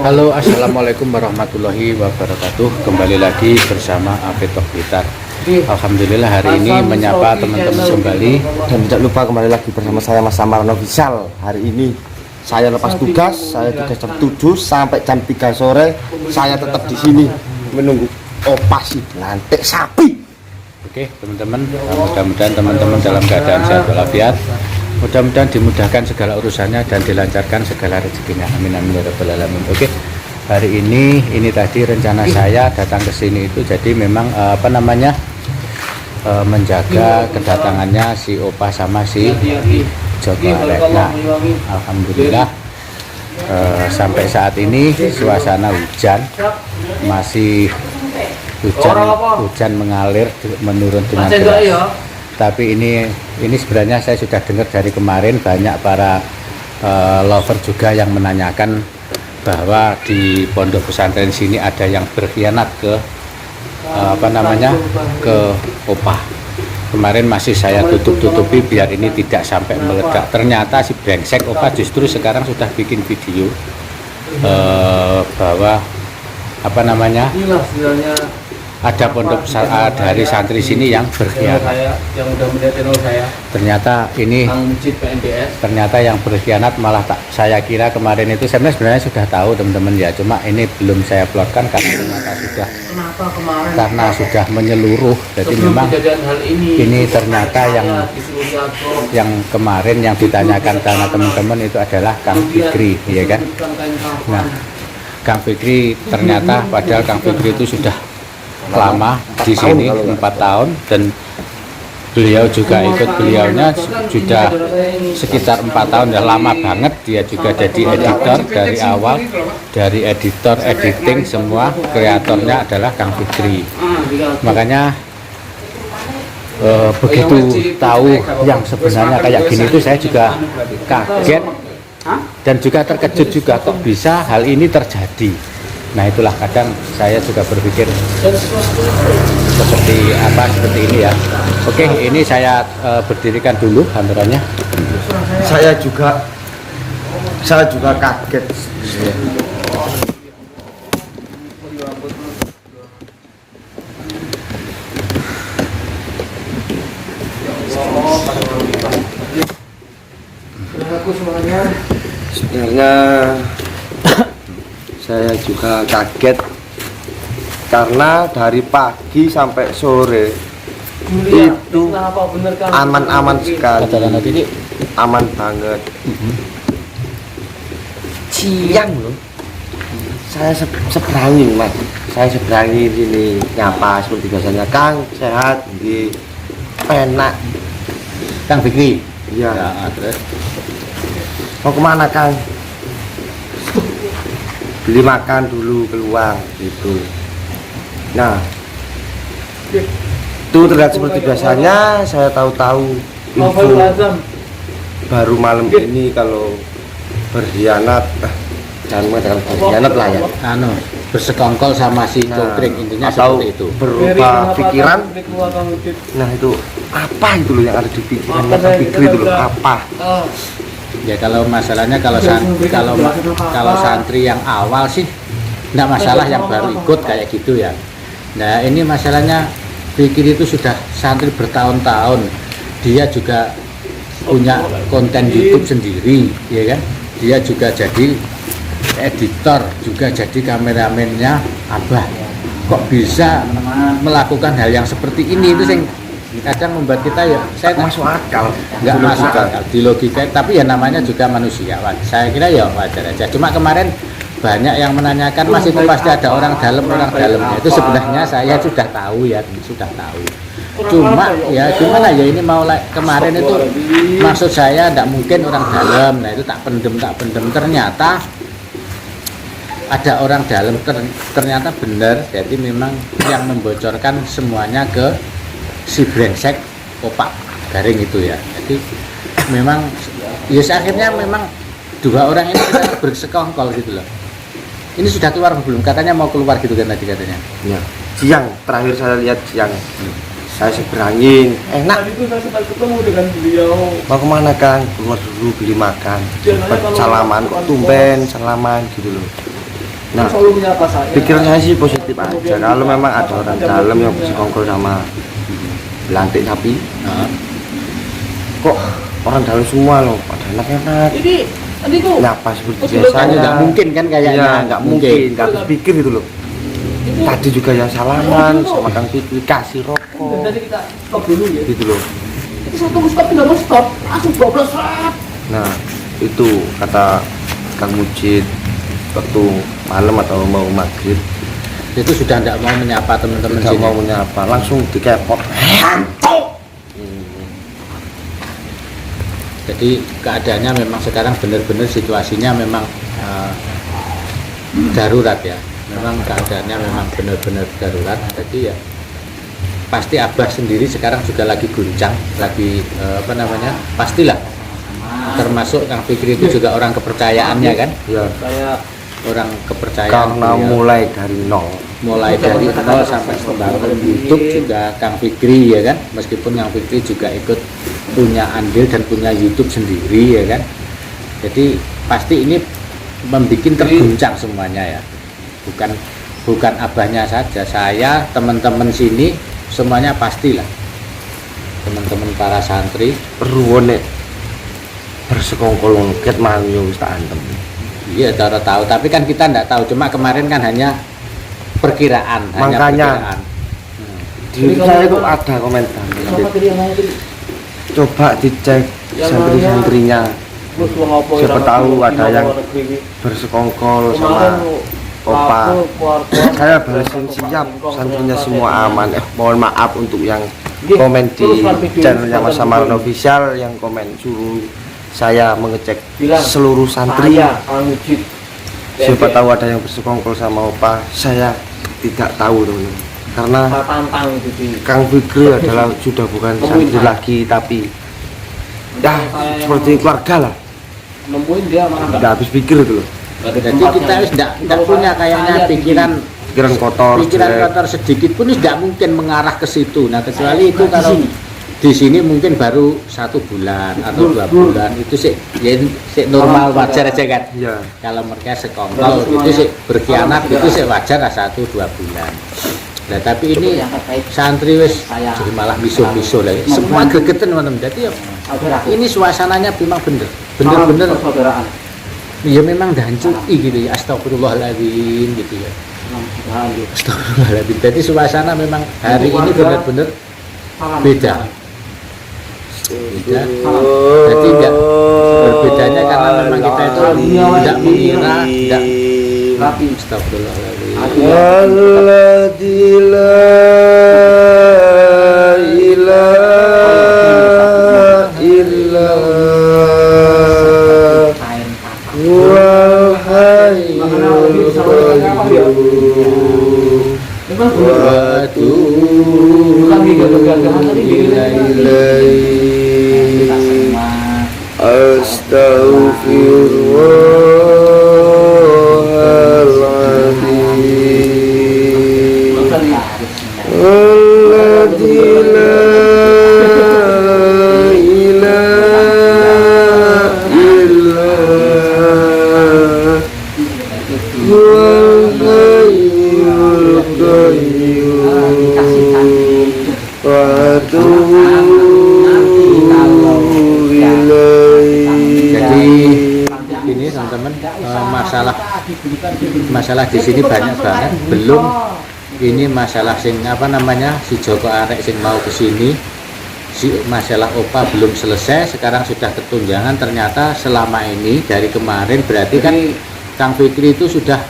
Halo, assalamualaikum warahmatullahi wabarakatuh. Kembali lagi bersama Apetok Blitar. Alhamdulillah hari ini menyapa teman-teman kembali. Dan tidak lupa kembali lagi bersama saya Mas Samarno Official. Hari ini saya lepas tugas, saya tugas jam 7 sampai jam 3 sore. Saya tetap di sini menunggu operasi lantik sapi. Oke teman-teman, mudah-mudahan teman-teman dalam keadaan sehat walafiat. Mudah-mudahan dimudahkan segala urusannya dan dilancarkan segala rezekinya. Amin amin ya rabbal alamin. Oke. Hari ini tadi rencana saya datang ke sini itu jadi memang menjaga kedatangannya si Opa sama si Joko Arek. Nah, alhamdulillah sampai saat ini suasana hujan masih hujan mengalir menurun dengan deras. Tapi ini sebenarnya saya sudah dengar dari kemarin banyak para lover juga yang menanyakan bahwa di pondok pesantren sini ada yang berkhianat ke ke Opa. Kemarin masih saya tutupi biar ini tidak sampai meledak. Ternyata si brengsek Opa justru sekarang sudah bikin video bahwa ada pondok dari santri sini yang berkhianat. Ternyata yang berkhianat malah saya kira kemarin itu sebenarnya sudah tahu teman-teman ya, cuma ini belum saya plotkan karena sudah menyeluruh. Jadi memang ini ternyata yang kemarin yang ditanyakan karena teman-teman itu adalah Kang Fikri, ya kan? Nah, Kang Fikri ternyata padahal Kang Fikri itu sudah lama di sini 4 tahun dan beliaunya sudah sekitar 4 tahun, udah lama banget. Dia juga jadi editor dari awal, dari editing semua kreatornya adalah Kang Fikri. Makanya begitu tahu yang sebenarnya kayak gini itu saya juga kaget dan juga terkejut juga kok bisa hal ini terjadi. Nah itulah kadang saya juga berpikir seperti ini ya. Oke, ini saya berdirikan dulu hantarannya. Saya juga kaget. Sebenarnya saya juga kaget karena dari pagi sampai sore itu aman-aman sekali, aman banget. Siang loh, saya seberangi mas, saya seberangi sini nyapa seperti biasanya. Kang sehat, enak. Kang Fikri, iya. Ya, terus mau kemana Kang? Beli makan dulu keluar gitu. Nah itu terlihat seperti biasanya. Saya tahu-tahu info baru malam ini kalau berkhianat, jangan mengatakan berkhianat lah ya, bersekongkol sama si Cokring, intinya atau seperti itu. berupa pikiran. Nah itu apa itu loh yang ada di pikiran Mas Fikri itu loh, apa? Ya kalau masalahnya kalau santri yang awal sih enggak masalah, yang baru ikut kayak gitu ya. Nah ini masalahnya Fikri itu sudah santri bertahun-tahun, dia juga punya konten YouTube sendiri, ya kan? Dia juga jadi editor, juga jadi kameramennya Abah. Kok bisa melakukan hal yang seperti ini? Itu yang kadang membuat kita ya saya masuk akal, nggak masuk akal di logika, tapi ya namanya juga manusia. Saya kira ya wajar aja. Cuma kemarin banyak yang menanyakan masih pasti ada orang dalam. Itu sebenarnya saya sudah tahu ya, sudah tahu. Cuma ya gimana ya, ini mau kemarin itu maksud saya tidak mungkin orang dalam. Nah itu tak pendem. Ternyata ada orang dalam, ternyata benar. Jadi memang yang membocorkan semuanya ke si brengsek Opa Garing itu ya. Jadi memang ya akhirnya memang dua orang ini bersekongkol gitu loh. Ini sudah keluar belum? Katanya mau keluar gitu kan tadi katanya. Ya, siang terakhir saya lihat siang. saya seberangin, enak. Tadi itu saya sempat ketemu dengan beliau. Mau kemana Kang? Keluar dulu beli makan. Sempat salaman, kok tumben salaman gitu loh. Nah, Selalu menyapa saya. pikiran saya sih positif aja. Kalau memang ada orang dalam yang bersekongkol sama belantik sapi, Nah, kok orang dalam semua loh, pada enak-enak. Ini tadi tuh Nyapa seperti Oh, biasanya. nggak mungkin kan kayaknya. Iya, nggak mungkin, nggak habis pikir gitu loh. itu Tadi juga yang salaman sama Kang Fikri kasih dan rokok tadi kita stop dulu ya. gitu loh. Itu saya tunggu stop tidak mau stop, langsung 12 rap. Nah, itu kata Kang Mujid waktu malam atau mau maghrib itu sudah tidak mau menyapa teman-teman tidak sini. mau menyapa, langsung dikepot. Jadi keadaannya memang sekarang benar-benar situasinya memang darurat ya. Memang keadaannya memang benar-benar darurat. Jadi ya pasti Abah sendiri sekarang juga lagi guncang, lagi pastilah. Termasuk Kang Fikri itu juga orang kepercayaannya kan, Ya, Saya orang kepercayaan karena beliau. mulai dari nol Mulai dari nol sampai membangun YouTube juga Kang Fikri ya kan, meskipun Kang Fikri juga ikut punya andil dan punya YouTube sendiri ya kan. Jadi pasti ini membuat terguncang semuanya ya, bukan Abahnya saja, saya teman-teman sini semuanya pastilah, teman-teman para santri. ruwone bersekongkol ket manyo wis tak antem. Iya, tahu, tapi kan kita tidak tahu. Cuma kemarin kan hanya perkiraan, hanya Makanya. perkiraan. Di saya itu ada komentar. sama tadi yang mana tadi? Coba dicek santri-santrinya. Terus wong apa Siapa yang tahu di ada luar yang negeri. bersekongkol Kemarin sama Opa. keluarga Saya balesin siap, santrinya semua aman. Mohon maaf untuk yang komen di channelnya Mas Samarno Official, yang komen suruh saya mengecek seluruh santri. Saya Kang Mujid. Siapa tahu ada yang bersekongkol sama Opa, saya tidak tahu teman-teman. Karena Saya tantang itu di Kang Fikri adalah sudah bukan santri lagi, tapi ya seperti keluarga lah. nemuin dia malah Tidak habis pikir itu loh. Jadi kita wis tidak punya kayaknya Pikiran kotor, pikiran jelek. kotor sedikit pun tidak mungkin mengarah ke situ. Nah kecuali itu kalau di sini mungkin baru 1 bulan atau 2 bulan itu sih normal, wajar aja kan. Iya. Kalau mereka sekongkol itu sih berkhianat itu sih wajar lah 1-2 bulan. Nah tapi ini santri wis jadi malah miso-miso lagi. Semua gregetan teman-teman. Jadi ya, ini suasananya memang bener-bener persaudaraan. ya memang dancui gitu ya, astagfirullahaladzim gitu ya, astagfirullahaladzim. Jadi suasana memang hari ini benar-benar beda. Jadi enggak berbedanya karena memang kita itu tidak mengira, tidak Rapi. astagfirullahaladzim. Alladzi la ilaha illa huwal hayyul qayyum wa atubu ilaihi astaghfirullahaladzim alladzi la ilaha illa huwal hayyul qayyum wa atubu ilaihi. Jadi ini teman-teman masalah di sini banyak banget. Belum ini masalah si Joko Arek sing mau ke sini, si masalah Opa belum selesai, sekarang sudah ketunjangan. Ternyata selama ini dari kemarin berarti kan Kang Fikri itu sudah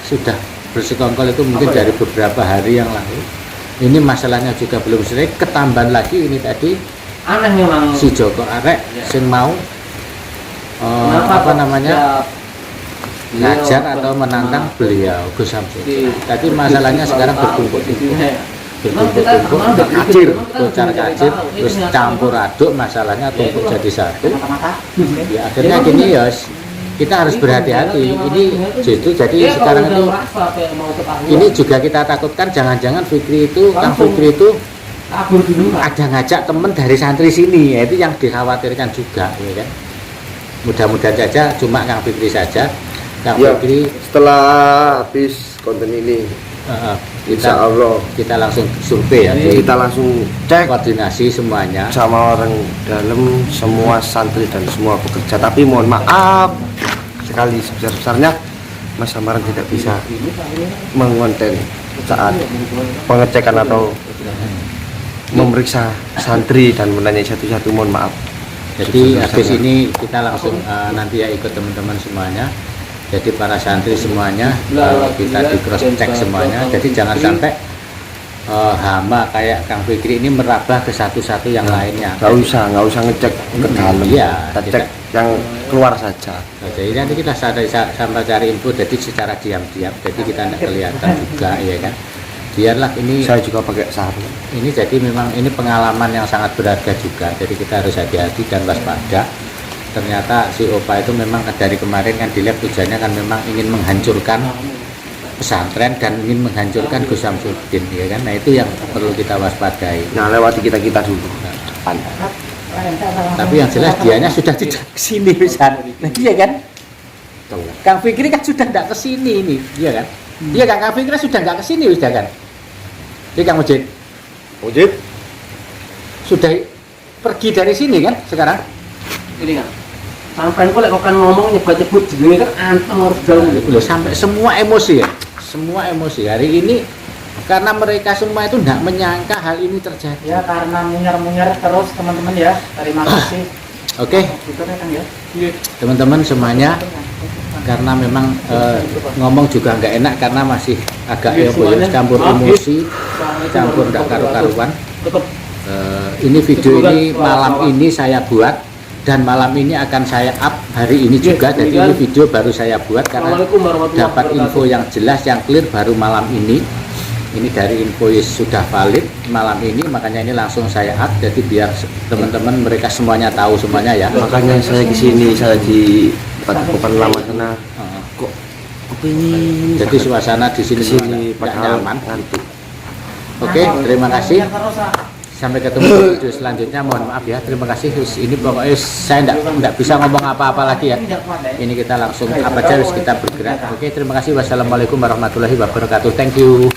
sudah bersekongkol itu mungkin dari beberapa hari yang lalu. Ini masalahnya juga belum selesai, ketambahan lagi ini tadi Aneh memang. si Joko Arek sing mau ngajar atau menantang beliau Gus Samsul. Tapi masalahnya sekarang bertumpuk-tumpuk, kacir, terus campur aduk, masalahnya tumpuk jadi satu. Ya akhirnya gini ya, kita harus berhati-hati. Ini justru jadi sekarang itu ini juga kita takutkan jangan-jangan Fikri itu Kang Fikri itu ada ngajak temen dari santri sini, ya itu yang dikhawatirkan juga, ya kan. Mudah-mudahan saja cuma Kang Fikri saja. Kang Ya, Fikri setelah habis konten ini Insya Allah kita langsung survei ya, kita langsung cek koordinasi semuanya. sama orang dalam, semua santri dan semua pekerja. Tapi mohon maaf sekali sebesar-besarnya Mas Samaran tidak bisa mengonten saat pengecekan atau memeriksa santri dan menanya satu-satu, mohon maaf. Jadi habis ini kita langsung nanti ya ikut teman-teman semuanya. Jadi para santri semuanya kita di cross check semuanya. Jadi jangan sampai hama kayak Kang Fikri ini merambah ke satu-satu yang lainnya. Nggak usah ngecek ke dalam. Iya, Kita cek yang keluar saja. Nah, jadi nanti kita sambil cari info jadi secara diam-diam. Jadi kita tidak kelihatan juga, ya kan. Biarlah ini. Saya juga pakai sarung. Ini jadi memang ini pengalaman yang sangat berharga juga. Jadi kita harus hati-hati dan waspada. Ternyata si Opa itu memang dari kemarin kan dilihat tujuannya kan memang ingin menghancurkan pesantren dan ingin menghancurkan Gus Samsudin, ya kan. Nah itu yang perlu kita waspadai. Nah, lewati kita dulu. Depan. Tapi yang jelas dianya sudah tidak kesini bisa. Nah, iya kan? Kang Fikri kan sudah tidak kesini ini, iya kan? Iya kan, Kang Fikri sudah nggak kesini sudah kan? Jadi Kang Mujid sudah pergi dari sini kan sekarang? Ini kan. Sampai kok lek kan ngomong nyebut-nyebut jenenge kan antem harus jauh. Loh, sampai semua emosi ya, semua emosi hari ini karena mereka semua itu tidak menyangka hal ini terjadi. Ya karena munyar-munyar terus teman-teman ya. Terima kasih. Oke, Gitu kan ya. teman-teman semuanya, karena memang ngomong juga nggak enak karena masih agak campur emosi, campur nggak karu-karuan. Ini video ini malam ini saya buat. Dan malam ini akan saya up hari ini juga. Jadi ini video baru saya buat karena dapat info yang jelas, yang clear baru malam ini. Ini dari info yang sudah valid malam ini, makanya ini langsung saya up. Jadi biar teman-teman mereka semuanya tahu semuanya ya. Makanya saya di sini, saya di bukan lama sana. Kok ini? Jadi suasana di sini nggak nyaman. Ngantuk. Oke, terima kasih. Sampai ketemu di video selanjutnya. Mohon maaf ya, terima kasih. Ini pokoknya saya enggak bisa ngomong apa-apa lagi ya. Ini kita langsung apa aja kita bergerak. Oke, terima kasih. Wassalamualaikum warahmatullahi wabarakatuh. Thank you.